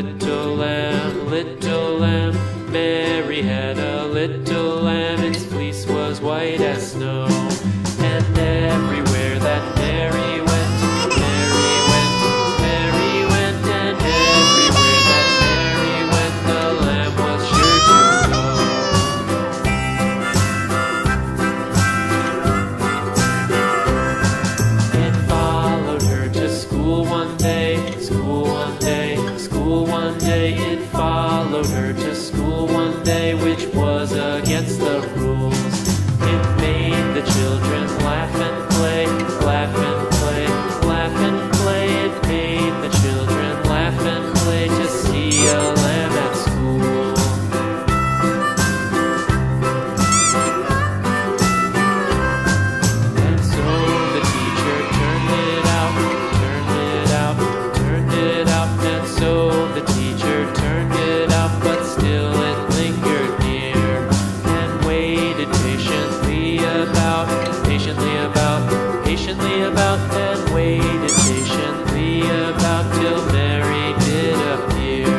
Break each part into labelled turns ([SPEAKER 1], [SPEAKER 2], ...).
[SPEAKER 1] little lamb, little lamb. Mary had a little lamb, its fleece was white as snow. And everywhere that Mary went, Mary went, Mary went, and everywhere that Mary went, the lamb was sure to go. It followed her to school one day, school one day, school one day. It followed her to school one day, which was against the rules. It made the children laugh and play, laugh and play, laugh and play. It made the children laugh and play to see a lamb at school. And so the teacher turned it out, turned it out, turned it out. And so the teacher turned it out, but still it lingered near and waited patiently about, patiently about, patiently about, and waited patiently about till Mary did appear.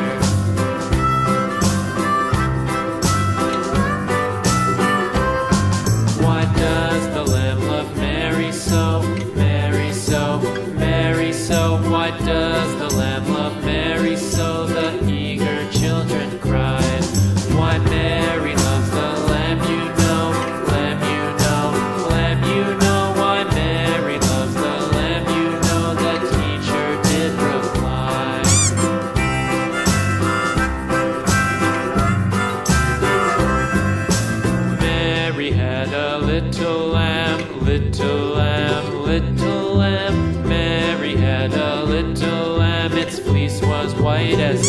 [SPEAKER 1] Why does the lamb love Mary so, Mary so, Mary so? Why does the lamb love Mary so? The eager children cried. Why Mary loves the lamb, you know, lamb, you know, lamb, you know. Why Mary loves the lamb, you know, the teacher did reply. Mary had a little lamb, little lamb, little lamb. Mary had a little lamb, its fleece was white as